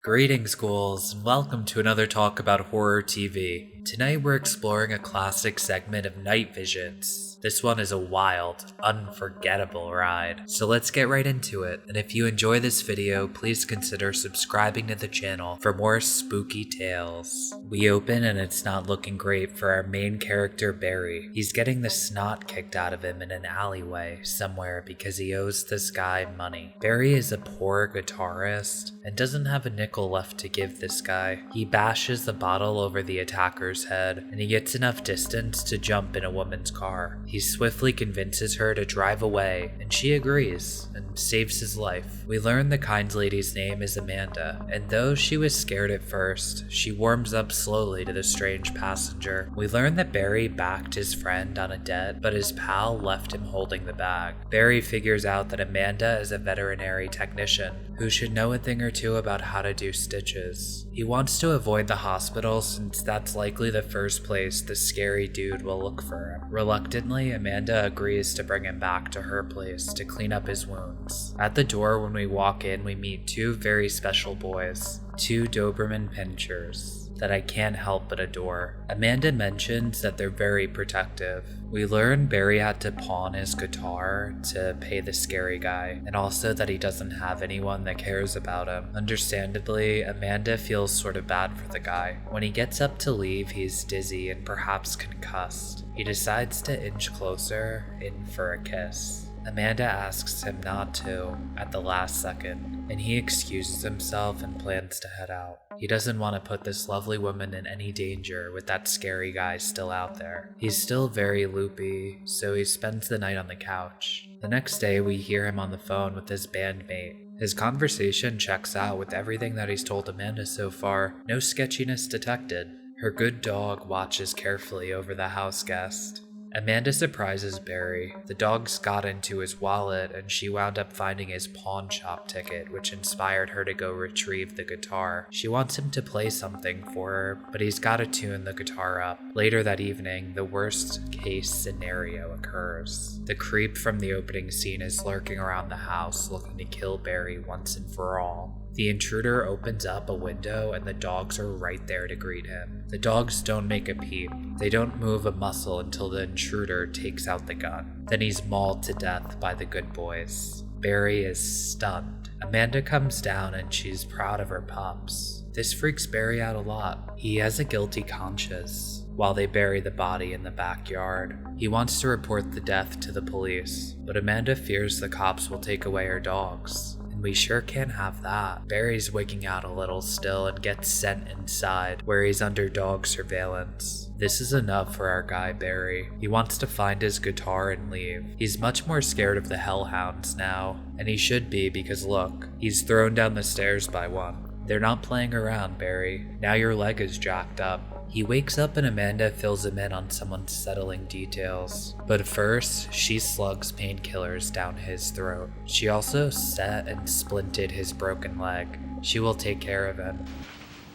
Greetings, ghouls, and welcome to another talk about horror TV. Tonight we're exploring a classic segment of Night Visions. This one is a wild, unforgettable ride. So let's get right into it, and if you enjoy this video, please consider subscribing to the channel for more spooky tales. We open and it's not looking great for our main character, Barry. He's getting the snot kicked out of him in an alleyway somewhere because he owes this guy money. Barry is a poor guitarist and doesn't have a nickel left to give this guy. He bashes the bottle over the attacker's head, and he gets enough distance to jump in a woman's car. He swiftly convinces her to drive away, and she agrees and saves his life. We learn the kind lady's name is Amanda, and though she was scared at first, she warms up slowly to the strange passenger. We learn that Barry backed his friend on a debt, but his pal left him holding the bag. Barry figures out that Amanda is a veterinary technician who should know a thing or two about how to do stitches. He wants to avoid the hospital since that's likely the first place the scary dude will look for him. Reluctantly, Amanda agrees to bring him back to her place to clean up his wounds. At the door when we walk in, we meet two very special boys, two Doberman pinchers that I can't help but adore. Amanda mentions that they're very protective. We learn Barry had to pawn his guitar to pay the scary guy, and also that he doesn't have anyone that cares about him. Understandably, Amanda feels sort of bad for the guy. When he gets up to leave, he's dizzy and perhaps concussed. He decides to inch closer, in for a kiss. Amanda asks him not to at the last second, and he excuses himself and plans to head out. He doesn't want to put this lovely woman in any danger with that scary guy still out there. He's still very loopy, so he spends the night on the couch. The next day, we hear him on the phone with his bandmate. His conversation checks out with everything that he's told Amanda so far. No sketchiness detected. Her good dog watches carefully over the house guest. Amanda surprises Barry. The dogs got into his wallet and she wound up finding his pawn shop ticket, which inspired her to go retrieve the guitar. She wants him to play something for her, but he's gotta tune the guitar up. Later that evening, the worst case scenario occurs. The creep from the opening scene is lurking around the house looking to kill Barry once and for all. The intruder opens up a window and the dogs are right there to greet him. The dogs don't make a peep. They don't move a muscle until the intruder takes out the gun. Then he's mauled to death by the good boys. Barry is stunned. Amanda comes down and she's proud of her pups. This freaks Barry out a lot. He has a guilty conscience while they bury the body in the backyard. He wants to report the death to the police, but Amanda fears the cops will take away her dogs. We sure can't have that. Barry's wigging out a little still and gets sent inside, where he's under dog surveillance. This is enough for our guy Barry. He wants to find his guitar and leave. He's much more scared of the hellhounds now, and he should be because look, he's thrown down the stairs by one. They're not playing around, Barry. Now your leg is jacked up. He wakes up and Amanda fills him in on some unsettling details. But first, she slugs painkillers down his throat. She also set and splinted his broken leg. She will take care of him.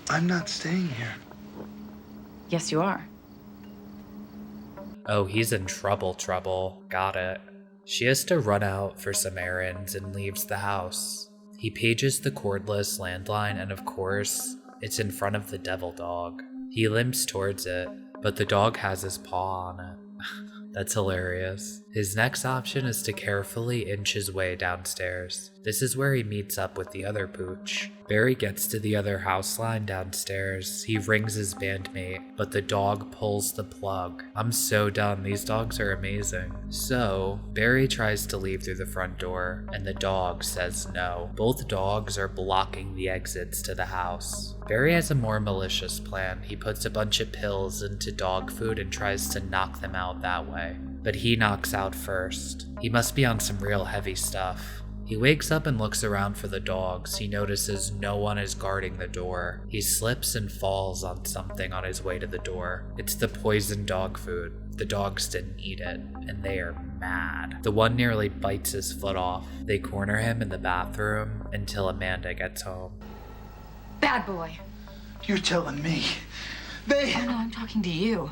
I'm not staying here. Yes, you are. Oh, he's in trouble. Got it. She has to run out for some errands and leaves the house. He pages the cordless landline and of course, it's in front of the devil dog. He limps towards it, but the dog has his paw on it. That's hilarious. His next option is to carefully inch his way downstairs. This is where he meets up with the other pooch. Barry gets to the other house line downstairs. He rings his bandmate, but the dog pulls the plug. I'm so done. These dogs are amazing. So, Barry tries to leave through the front door, and the dog says no. Both dogs are blocking the exits to the house. Barry has a more malicious plan. He puts a bunch of pills into dog food and tries to knock them out that way. But he knocks out first. He must be on some real heavy stuff. He wakes up and looks around for the dogs. He notices no one is guarding the door. He slips and falls on something on his way to the door. It's the poisoned dog food. The dogs didn't eat it, and they are mad. The one nearly bites his foot off. They corner him in the bathroom until Amanda gets home. Bad boy. You're telling me. Oh, no, I'm talking to you.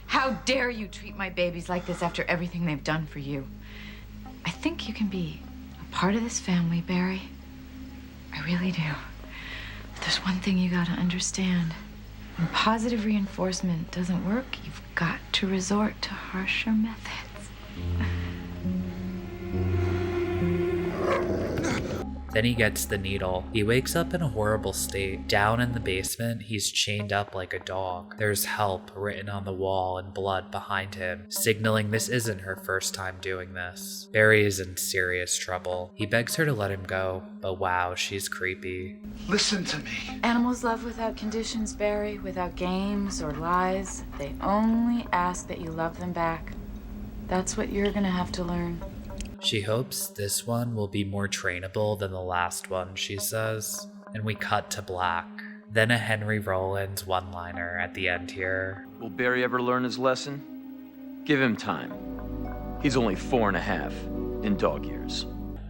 How dare you treat my babies like this after everything they've done for you? I think you can be a part of this family, Barry. I really do. There's one thing you gotta understand. When positive reinforcement doesn't work, you've got to resort to harsher methods. Then he gets the needle. He wakes up in a horrible state. Down in the basement, he's chained up like a dog. There's help written on the wall in blood behind him, signaling this isn't her first time doing this. Barry is in serious trouble. He begs her to let him go, but wow, she's creepy. Listen to me. Animals love without conditions, Barry, without games or lies. They only ask that you love them back. That's what you're gonna have to learn. She hopes this one will be more trainable than the last one, she says. And we cut to black. Then a Henry Rollins one-liner at the end here. Will Barry ever learn his lesson? Give him time. He's only 4.5 in dog years.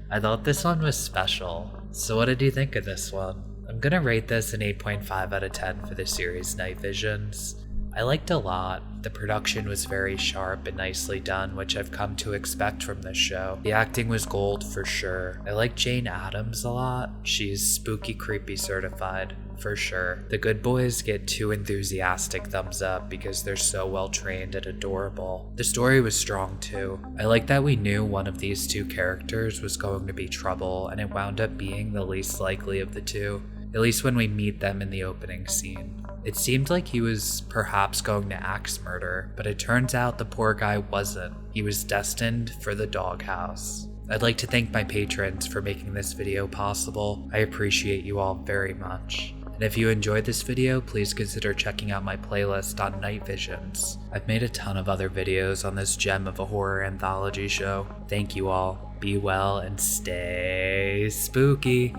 I thought this one was special. So what did you think of this one? I'm gonna rate this an 8.5 out of 10 for the series Night Visions. I liked a lot. The production was very sharp and nicely done, which I've come to expect from this show. The acting was gold for sure. I like Jane Addams a lot. She's spooky creepy certified, for sure. The good boys get 2 enthusiastic thumbs up because they're so well trained and adorable. The story was strong too. I like that we knew one of these 2 characters was going to be trouble, and it wound up being the least likely of the 2, at least when we meet them in the opening scene. It seemed like he was perhaps going to axe murder, but it turns out the poor guy wasn't. He was destined for the doghouse. I'd like to thank my patrons for making this video possible. I appreciate you all very much. And if you enjoyed this video, please consider checking out my playlist on Night Visions. I've made a ton of other videos on this gem of a horror anthology show. Thank you all. Be well and stay spooky.